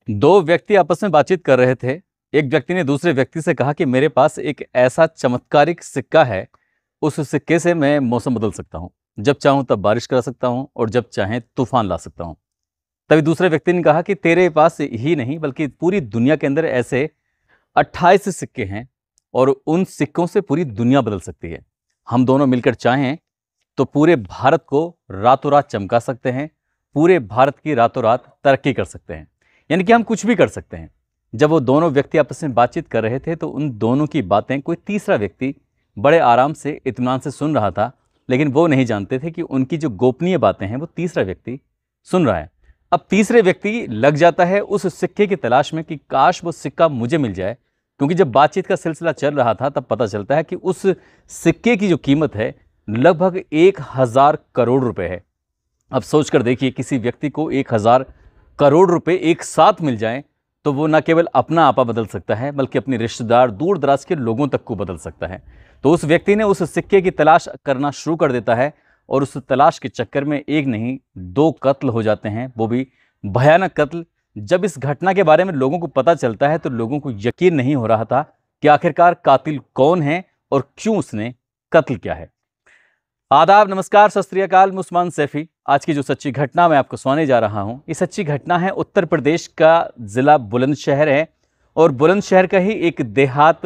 दो व्यक्ति आपस में बातचीत कर रहे थे। एक व्यक्ति ने दूसरे व्यक्ति से कहा कि मेरे पास एक ऐसा चमत्कारिक सिक्का है, उस सिक्के से मैं मौसम बदल सकता हूँ। जब चाहूँ तब बारिश करा सकता हूँ और जब चाहें तूफान ला सकता हूँ। तभी दूसरे व्यक्ति ने कहा कि तेरे पास ही नहीं बल्कि पूरी दुनिया के अंदर ऐसे 28 सिक्के हैं और उन सिक्कों से पूरी दुनिया बदल सकती है। हम दोनों मिलकर चाहें तो पूरे भारत को रातों रात चमका सकते हैं, पूरे भारत की रातों रात तरक्की कर सकते हैं। यानी कि हम कुछ भी कर सकते हैं। जब वो दोनों व्यक्ति आपस में बातचीत कर रहे थे तो उन दोनों की बातें कोई तीसरा व्यक्ति बड़े आराम से इत्मीनान से सुन रहा था, लेकिन वो नहीं जानते थे कि उनकी जो गोपनीय बातें हैं वो तीसरा व्यक्ति सुन रहा है। अब तीसरे व्यक्ति लग जाता है उस सिक्के की तलाश में कि काश वो सिक्का मुझे मिल जाए, क्योंकि जब बातचीत का सिलसिला चल रहा था तब पता चलता है कि उस सिक्के की जो कीमत है लगभग 1000 करोड़ रुपए है। अब सोच कर देखिए, किसी व्यक्ति को 1000 करोड़ रुपए एक साथ मिल जाएं तो वो न केवल अपना आपा बदल सकता है बल्कि अपने रिश्तेदार, दूर दराज के लोगों तक को बदल सकता है। तो उस व्यक्ति ने उस सिक्के की तलाश करना शुरू कर देता है और उस तलाश के चक्कर में एक नहीं 2 कत्ल हो जाते हैं, वो भी भयानक कत्ल। जब इस घटना के बारे में लोगों को पता चलता है तो लोगों को यकीन नहीं हो रहा था कि आखिरकार कातिल कौन है और क्यों उसने कत्ल किया है। आदाब, नमस्कार, सत श्री अकाल। मैं उस्मान सैफी। आज की जो सच्ची घटना मैं आपको सुनाने जा रहा हूं, ये सच्ची घटना है उत्तर प्रदेश का जिला बुलंदशहर है और बुलंदशहर का ही एक देहात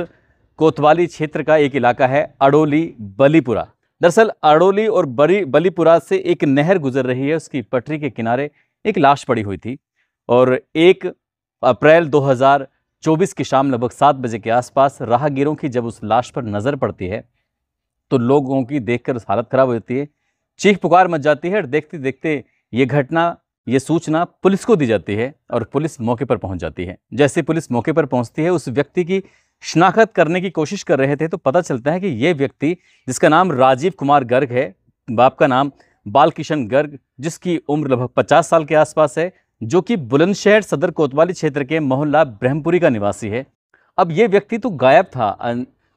कोतवाली क्षेत्र का एक इलाका है अड़ोली बलीपुरा। दरअसल अड़ोली और बलीपुरा से एक नहर गुजर रही है, उसकी पटरी के किनारे एक लाश पड़ी हुई थी और 1 अप्रैल 2024 की शाम लगभग 7 बजे के आसपास राहगीरों की जब उस लाश पर नजर पड़ती है तो लोगों की देखकर हालत खराब हो जाती है, चीख पुकार मच जाती है और देखते देखते ये घटना, ये सूचना पुलिस को दी जाती है और पुलिस मौके पर पहुंच जाती है। जैसे पुलिस मौके पर पहुंचती है, उस व्यक्ति की शिनाख्त करने की कोशिश कर रहे थे तो पता चलता है कि ये व्यक्ति, जिसका नाम राजीव कुमार गर्ग है, बाप का नाम बालकिशन गर्ग, जिसकी उम्र लगभग 50 साल के आसपास है, जो कि बुलंदशहर सदर कोतवाली क्षेत्र के मोहल्ला ब्रह्मपुरी का निवासी है। अब ये व्यक्ति तो गायब था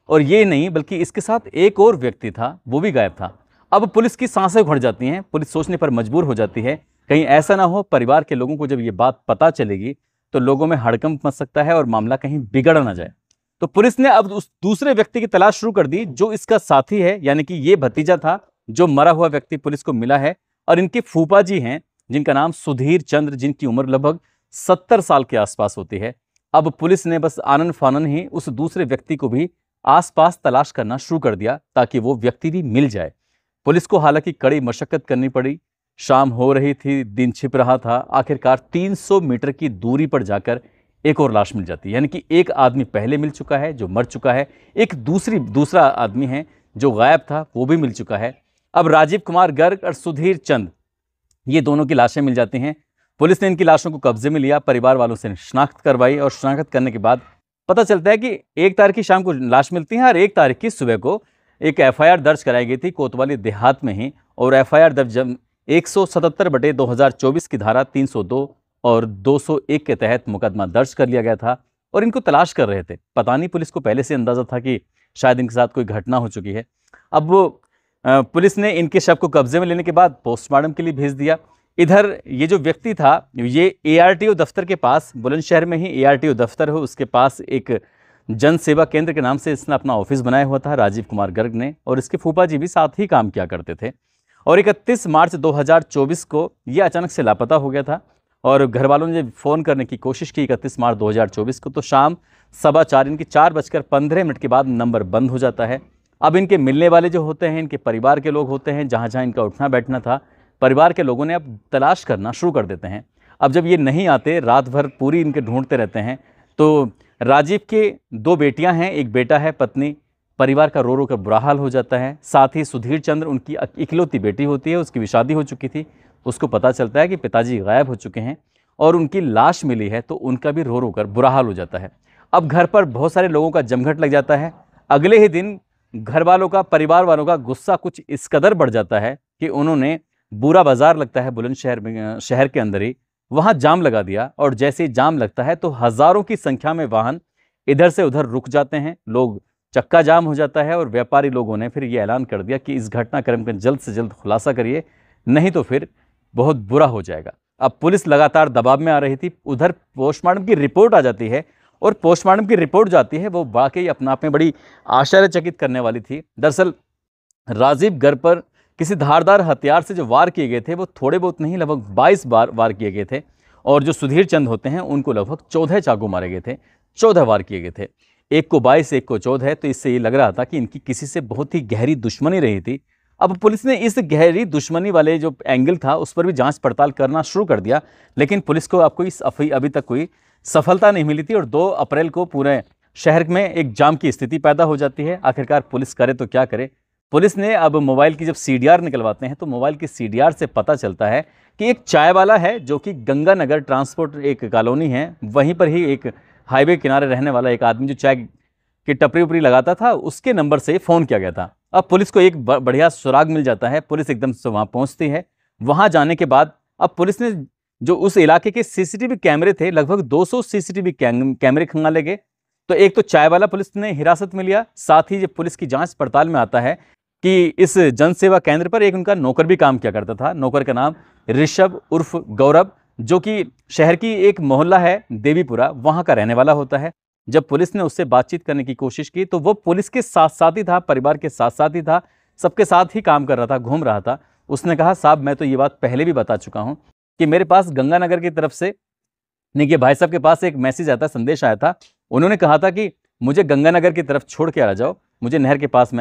और ये नहीं बल्कि इसके साथ एक और व्यक्ति था, वो भी गायब था। अब पुलिस की सांसें उखड़ जाती हैं, पुलिस सोचने पर मजबूर हो जाती है कहीं ऐसा ना हो परिवार के लोगों को जब ये बात पता चलेगी तो लोगों में हड़कंप मच सकता है और मामला कहीं बिगड़ ना जाए। तो पुलिस ने अब उस दूसरे व्यक्ति की तलाश शुरू कर दी जो इसका साथी है, यानी कि ये भतीजा था जो मरा हुआ व्यक्ति पुलिस को मिला है और इनके फूफा जी हैं जिनका नाम सुधीर चंद्र, जिनकी उम्र लगभग 70 साल के आसपास होती है। अब पुलिस ने बस आनन फानन ही उस दूसरे व्यक्ति को भी आसपास तलाश करना शुरू कर दिया ताकि वो व्यक्ति भी मिल जाए। पुलिस को हालांकि कड़ी मशक्कत करनी पड़ी, शाम हो रही थी, दिन छिप रहा था। आखिरकार 300 मीटर की दूरी पर जाकर एक और लाश मिल जाती है, यानी कि एक आदमी पहले मिल चुका है जो मर चुका है, एक दूसरा आदमी है जो गायब था वो भी मिल चुका है। अब राजीव कुमार गर्ग और सुधीर चंद, ये दोनों की लाशें मिल जाती हैं। पुलिस ने इनकी लाशों को कब्जे में लिया, परिवार वालों से शिनाख्त करवाई और शिनाख्त करने के बाद पता चलता है कि 1 तारीख की शाम को लाश मिलती है और 1 तारीख की सुबह को एक एफआईआर दर्ज कराई गई थी कोतवाली देहात में ही। और एफआईआर दर्ज 177/2024 की धारा 302 और 201 के तहत मुकदमा दर्ज कर लिया गया था और इनको तलाश कर रहे थे। पता नहीं पुलिस को पहले से अंदाजा था कि शायद इनके साथ कोई घटना हो चुकी है। अब पुलिस ने इनके शव को कब्जे में लेने के बाद पोस्टमार्टम के लिए भेज दिया। इधर ये जो व्यक्ति था, ये एआरटीओ दफ्तर के पास, बुलंदशहर में ही एआरटीओ दफ्तर है, उसके पास एक जन सेवा केंद्र के नाम से इसने अपना ऑफिस बनाया हुआ था राजीव कुमार गर्ग ने, और इसके फूफा जी भी साथ ही काम किया करते थे। और 31 मार्च 2024 को ये अचानक से लापता हो गया था और घर वालों ने जब फ़ोन करने की कोशिश की 31 मार्च 2024 को, तो शाम 4:15 इनकी 4:15 के बाद नंबर बंद हो जाता है। अब इनके मिलने वाले जो होते हैं, इनके परिवार के लोग होते हैं, जहाँ जहाँ इनका उठना बैठना था, परिवार के लोगों ने अब तलाश करना शुरू कर देते हैं। अब जब ये नहीं आते, रात भर पूरी इनके ढूंढते रहते हैं, तो राजीव के 2 बेटियां हैं, एक बेटा है, पत्नी, परिवार का रो रो कर बुरा हाल हो जाता है। साथ ही सुधीर चंद्र, उनकी इकलौती बेटी होती है, उसकी भी शादी हो चुकी थी। उसको पता चलता है कि पिताजी गायब हो चुके हैं और उनकी लाश मिली है, तो उनका भी रो रो कर बुरा हाल हो जाता है। अब घर पर बहुत सारे लोगों का जमघट लग जाता है। अगले ही दिन घर वालों का, परिवार वालों का गुस्सा कुछ इस कदर बढ़ जाता है कि उन्होंने पूरा बाजार लगता है बुलंदशहर में, शहर के अंदर ही, वहां जाम लगा दिया। और जैसे ही जाम लगता है तो हजारों की संख्या में वाहन इधर से उधर रुक जाते हैं, लोग, चक्का जाम हो जाता है। और व्यापारी लोगों ने फिर ये ऐलान कर दिया कि इस घटनाक्रम का जल्द से जल्द खुलासा करिए, नहीं तो फिर बहुत बुरा हो जाएगा। अब पुलिस लगातार दबाव में आ रही थी। उधर पोस्टमार्टम की रिपोर्ट आ जाती है और पोस्टमार्टम की रिपोर्ट जो आती है वो वाकई अपने आप में बड़ी आश्चर्यचकित करने वाली थी। दरअसल राजीव घर पर किसी धारदार हथियार से जो वार किए गए थे वो थोड़े बहुत नहीं, लगभग 22 बार वार किए गए थे। और जो सुधीर चंद होते हैं उनको लगभग 14 चाकू मारे गए थे, 14 वार किए गए थे। एक को 22, एक को 14 है, तो इससे ये लग रहा था कि इनकी किसी से बहुत ही गहरी दुश्मनी रही थी। अब पुलिस ने इस गहरी दुश्मनी वाले जो एंगल था उस पर भी जांच पड़ताल करना शुरू कर दिया, लेकिन पुलिस को आपको इस अभी तक कोई सफलता नहीं मिली थी। और 2 अप्रैल को पूरे शहर में एक जाम की स्थिति पैदा हो जाती है। आखिरकार पुलिस करे तो क्या करे। पुलिस ने अब मोबाइल की जब सीडीआर निकलवाते हैं तो मोबाइल की सीडीआर से पता चलता है कि एक चाय वाला है जो कि गंगानगर ट्रांसपोर्ट एक कॉलोनी है, वहीं पर ही एक हाईवे किनारे रहने वाला एक आदमी जो चाय की टपरी उपरी लगाता था, उसके नंबर से फ़ोन किया गया था। अब पुलिस को एक बढ़िया सुराग मिल जाता है। पुलिस एकदम से वहाँ पहुँचती है। वहाँ जाने के बाद अब पुलिस ने जो उस इलाके के सीसीटीवी कैमरे थे, लगभग 200 सीसीटीवी कैमरे खंगाले गए। तो एक तो चाय वाला पुलिस ने हिरासत में लिया, साथ ही जब पुलिस की जांच पड़ताल में आता है कि इस जन सेवा केंद्र पर एक उनका नौकर भी काम किया करता था। नौकर का नाम ऋषभ उर्फ गौरव, जो कि शहर की एक मोहल्ला है देवीपुरा, वहाँ का रहने वाला होता है। जब पुलिस ने उससे बातचीत करने की कोशिश की तो वो पुलिस के साथ साथ ही था, परिवार के साथ साथ ही था, सबके साथ ही काम कर रहा था, घूम रहा था। उसने कहा, साहब मैं तो ये बात पहले भी बता चुका हूँ कि मेरे पास गंगानगर की तरफ से नहीं, कि भाई साहब के पास एक मैसेज आता, संदेश आया था। उन्होंने कहा था कि मुझे गंगानगर की तरफ छोड़ के आ जाओ, मुझे नहर के पास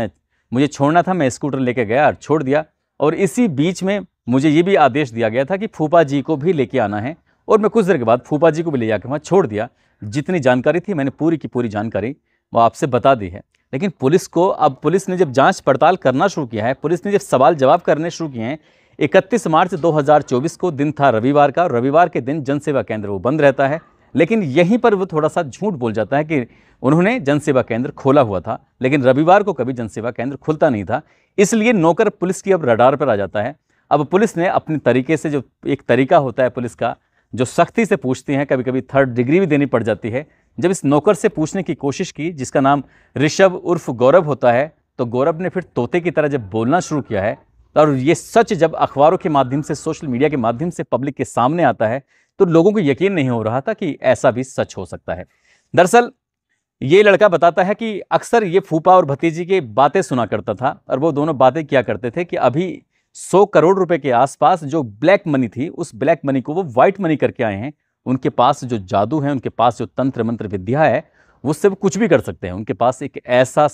मुझे छोड़ना था। मैं स्कूटर लेके गया और छोड़ दिया। और इसी बीच में मुझे ये भी आदेश दिया गया था कि फूफा जी को भी लेके आना है, और मैं कुछ देर के बाद फूफा जी को भी ले जाकर वहाँ छोड़ दिया। जितनी जानकारी थी मैंने पूरी की पूरी जानकारी वो आपसे बता दी है। लेकिन पुलिस को, अब पुलिस ने जब जांच पड़ताल करना शुरू किया है, पुलिस ने जब सवाल जवाब करने शुरू किए हैं। 31 मार्च 2024 को दिन था रविवार का, और रविवार के दिन जनसेवा केंद्र वो बंद रहता है। लेकिन यहीं पर वो थोड़ा सा झूठ बोल जाता है कि उन्होंने जनसेवा केंद्र खोला हुआ था, लेकिन रविवार को कभी जनसेवा केंद्र खुलता नहीं था। इसलिए नौकर पुलिस की अब रडार पर आ जाता है। अब पुलिस ने अपने तरीके से, जो एक तरीका होता है पुलिस का, जो सख्ती से पूछती हैं, कभी कभी 3rd डिग्री भी देनी पड़ जाती है। जब इस नौकर से पूछने की कोशिश की, जिसका नाम ऋषभ उर्फ गौरव होता है, तो गौरव ने फिर तोते की तरह जब बोलना शुरू किया है, और ये सच जब अखबारों के माध्यम से, सोशल मीडिया के माध्यम से पब्लिक के सामने आता है, तो लोगों को यकीन नहीं हो रहा था कि ऐसा भी सच हो सकता है। दरअसल ये लड़का बताता है कि अक्सर ये फूफा और भतीजी की बातें सुना करता था, और वो दोनों बातें किया करते थे कि अभी 100 करोड़ रुपए के आसपास जो ब्लैक मनी थी, उस ब्लैक मनी को वो व्हाइट मनी करके आए हैं। उनके पास जो जादू है, उनके पास जो तंत्र मंत्र विद्या है, उससे वो कुछ भी कर सकते हैं। उनके पास एक ऐसा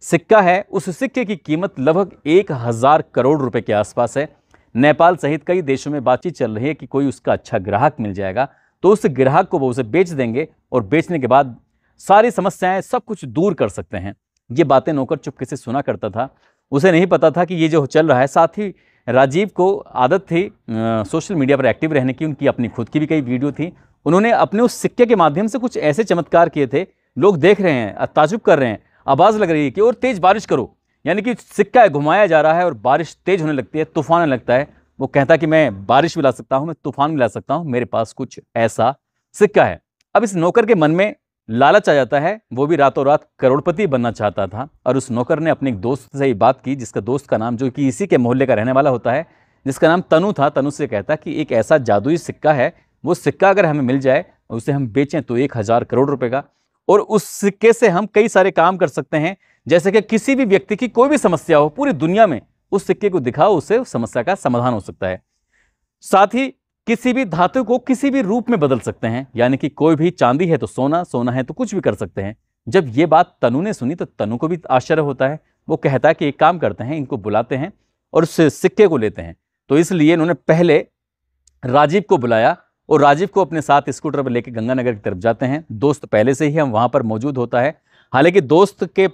सिक्का है, उस सिक्के की कीमत लगभग 1000 करोड़ रुपए के आसपास है। नेपाल सहित कई देशों में बातचीत चल रही है कि कोई उसका अच्छा ग्राहक मिल जाएगा तो उस ग्राहक को वो उसे बेच देंगे, और बेचने के बाद सारी समस्याएं, सब कुछ दूर कर सकते हैं। ये बातें नौकर चुपके से सुना करता था। उसे नहीं पता था कि ये जो चल रहा है। साथ ही राजीव को आदत थी सोशल मीडिया पर एक्टिव रहने की, उनकी अपनी खुद की भी कई वीडियो थी। उन्होंने अपने उस सिक्के के माध्यम से कुछ ऐसे चमत्कार किए थे, लोग देख रहे हैं, ताजुब कर रहे हैं, आवाज़ लग रही है कि और तेज बारिश करो, यानी कि सिक्का घुमाया जा रहा है और बारिश तेज होने लगती है, तूफान आने लगता है। वो कहता है कि मैं बारिश भी ला सकता हूँ, मैं तूफान भी ला सकता हूँ, मेरे पास कुछ ऐसा सिक्का है। अब इस नौकर के मन में लालच आ जाता है, वो भी रातों रात करोड़पति बनना चाहता था। और उस नौकर ने अपने एक दोस्त से ये बात की, जिसका दोस्त का नाम, जो कि इसी के मोहल्ले का रहने वाला होता है, जिसका नाम तनु था। तनु से कहता कि एक ऐसा जादुई सिक्का है, वो सिक्का अगर हमें मिल जाए, उसे हम बेचें तो 1000 करोड़ रुपए का, और उस सिक्के से हम कई सारे काम कर सकते हैं। जैसे कि किसी भी व्यक्ति की कोई भी समस्या हो पूरी दुनिया में, उस सिक्के को दिखाओ, उससे उस समस्या का समाधान हो सकता है। साथ ही किसी भी धातु को किसी भी रूप में बदल सकते हैं, यानी कि कोई भी चांदी है तो सोना, सोना है तो कुछ भी कर सकते हैं। जब ये बात तनु ने सुनी तो तनु को भी आश्चर्य होता है। वो कहता है कि एक काम करते हैं, इनको बुलाते हैं और उस सिक्के को लेते हैं। तो इसलिए इन्होंने पहले राजीव को बुलाया, और राजीव को अपने साथ स्कूटर पर लेकर गंगानगर की तरफ जाते हैं। दोस्त पहले से ही हम वहाँ पर मौजूद होता है। हालांकि दोस्त के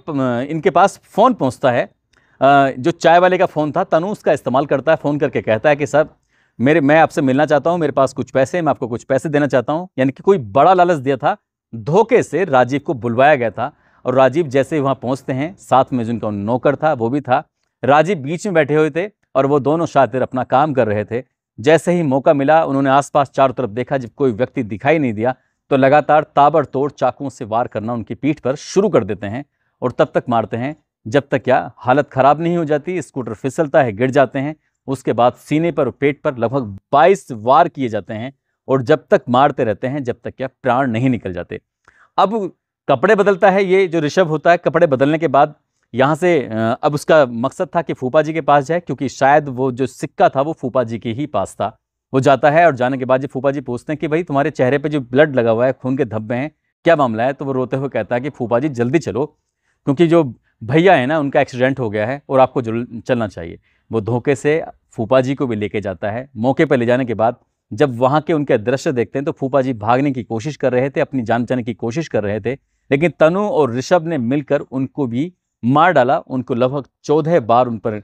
इनके पास फ़ोन पहुँचता है, जो चाय वाले का फ़ोन था, तनु उसका इस्तेमाल करता है। फ़ोन करके कहता है कि सर मैं आपसे मिलना चाहता हूँ, मेरे पास कुछ पैसे, मैं आपको कुछ पैसे देना चाहता हूँ। यानी कि कोई बड़ा लालच दिया था, धोखे से राजीव को बुलवाया गया था। और राजीव जैसे ही वहाँ पहुँचते हैं, साथ में जिनका नौकर था वो भी था। राजीव बीच में बैठे हुए थे और वो दोनों शातिर अपना काम कर रहे थे। जैसे ही मौका मिला, उन्होंने आसपास चारों तरफ देखा, जब कोई व्यक्ति दिखाई नहीं दिया तो लगातार ताबड़तोड़ चाकुओं से वार करना उनकी पीठ पर शुरू कर देते हैं, और तब तक मारते हैं जब तक क्या हालत खराब नहीं हो जाती। स्कूटर फिसलता है, गिर जाते हैं। उसके बाद सीने पर और पेट पर लगभग 22 वार किए जाते हैं और जब तक मारते रहते हैं जब तक क्या प्राण नहीं निकल जाते। अब कपड़े बदलता है ये जो ऋषभ होता है। कपड़े बदलने के बाद यहाँ से अब उसका मकसद था कि फूफा जी के पास जाए, क्योंकि शायद वो जो सिक्का था वो फूफा जी के ही पास था। वो जाता है और जाने के बाद जब फूफा जी पूछते हैं कि भाई तुम्हारे चेहरे पे जो ब्लड लगा हुआ है, खून के धब्बे हैं, क्या मामला है, तो वो रोते हुए कहता है कि फूफा जी जल्दी चलो, क्योंकि जो भैया है ना उनका एक्सीडेंट हो गया है और आपको चलना चाहिए। वो धोखे से फूफा जी को भी लेके जाता है। मौके पर ले जाने के बाद जब वहाँ के उनके दृश्य देखते हैं तो फूफा जी भागने की कोशिश कर रहे थे, अपनी जान बचाने की कोशिश कर रहे थे, लेकिन तनु और ऋषभ ने मिलकर उनको भी मार डाला। उनको लगभग 14 बार उन पर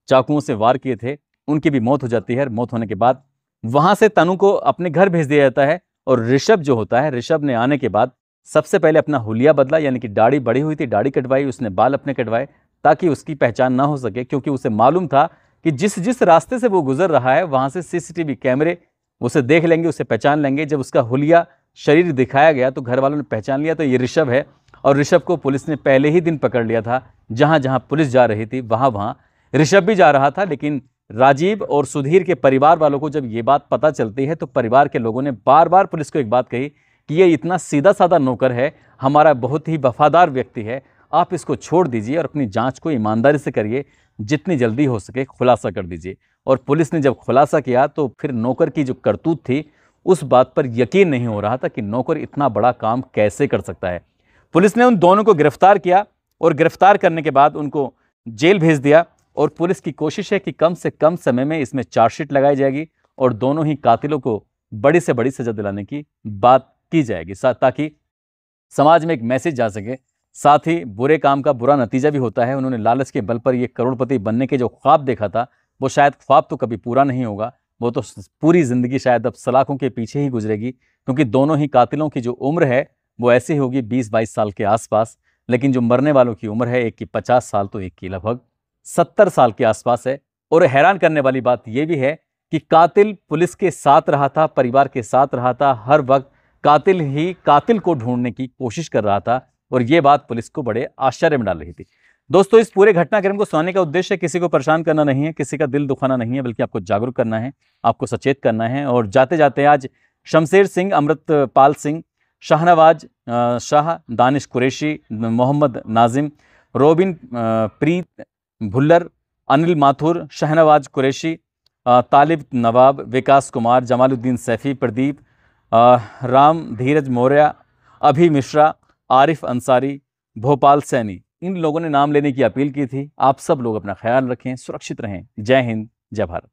चाकुओं से वार किए थे। उनकी भी मौत हो जाती है। मौत होने के बाद वहां से तनु को अपने घर भेज दिया जाता है और ऋषभ जो होता है, ऋषभ ने आने के बाद सबसे पहले अपना हुलिया बदला, यानी कि दाढ़ी बड़ी हुई थी, दाढ़ी कटवाई, उसने बाल अपने कटवाए ताकि उसकी पहचान ना हो सके, क्योंकि उसे मालूम था कि जिस जिस रास्ते से वो गुजर रहा है वहां से सीसीटीवी कैमरे उसे देख लेंगे, उसे पहचान लेंगे। जब उसका हुलिया शरीर दिखाया गया तो घर वालों ने पहचान लिया तो ये ऋषभ है। और ऋषभ को पुलिस ने पहले ही दिन पकड़ लिया था। जहां जहां पुलिस जा रही थी वहां वहां ऋषभ भी जा रहा था। लेकिन राजीव और सुधीर के परिवार वालों को जब ये बात पता चलती है तो परिवार के लोगों ने बार बार पुलिस को एक बात कही कि ये इतना सीधा साधा नौकर है, हमारा बहुत ही वफादार व्यक्ति है, आप इसको छोड़ दीजिए और अपनी जांच को ईमानदारी से करिए, जितनी जल्दी हो सके खुलासा कर दीजिए। और पुलिस ने जब खुलासा किया तो फिर नौकर की जो करतूत थी उस बात पर यकीन नहीं हो रहा था कि नौकर इतना बड़ा काम कैसे कर सकता है। पुलिस ने उन दोनों को गिरफ्तार किया और गिरफ्तार करने के बाद उनको जेल भेज दिया। और पुलिस की कोशिश है कि कम से कम समय में इसमें चार्जशीट लगाई जाएगी और दोनों ही कातिलों को बड़ी से बड़ी सजा दिलाने की बात की जाएगी, ताकि समाज में एक मैसेज जा सके। साथ ही बुरे काम का बुरा नतीजा भी होता है। उन्होंने लालच के बल पर ये करोड़पति बनने के जो ख्वाब देखा था वो शायद ख्वाब तो कभी पूरा नहीं होगा, वो तो पूरी जिंदगी शायद अब सलाखों के पीछे ही गुजरेगी, क्योंकि दोनों ही कातिलों की जो उम्र है वो ऐसी होगी 20-22 साल के आसपास। लेकिन जो मरने वालों की उम्र है, एक की 50 साल तो एक की लगभग 70 साल के आसपास है। और हैरान करने वाली बात यह भी है कि कातिल पुलिस के साथ रहा था, परिवार के साथ रहा था, हर वक्त कातिल ही कातिल को ढूंढने की कोशिश कर रहा था। और यह बात पुलिस को बड़े आश्चर्य में डाल रही थी। दोस्तों, इस पूरे घटनाक्रम को सुनाने का उद्देश्य किसी को परेशान करना नहीं है, किसी का दिल दुखाना नहीं है, बल्कि आपको जागरूक करना है, आपको सचेत करना है। और जाते जाते आज शमशेर सिंह, अमृतपाल सिंह, शाहनवाज शाह, दानिश कुरैशी, मोहम्मद नाजिम, रोबिन प्रीत भुल्लर, अनिल माथुर, शहनवाज कुरैशी, तालिब नवाब, विकास कुमार, जमालुद्दीन सैफी, प्रदीप, राम धीरज मौर्य, अभी मिश्रा, आरिफ अंसारी, भोपाल सैनी, इन लोगों ने नाम लेने की अपील की थी। आप सब लोग अपना ख्याल रखें, सुरक्षित रहें। जय हिंद, जय भारत।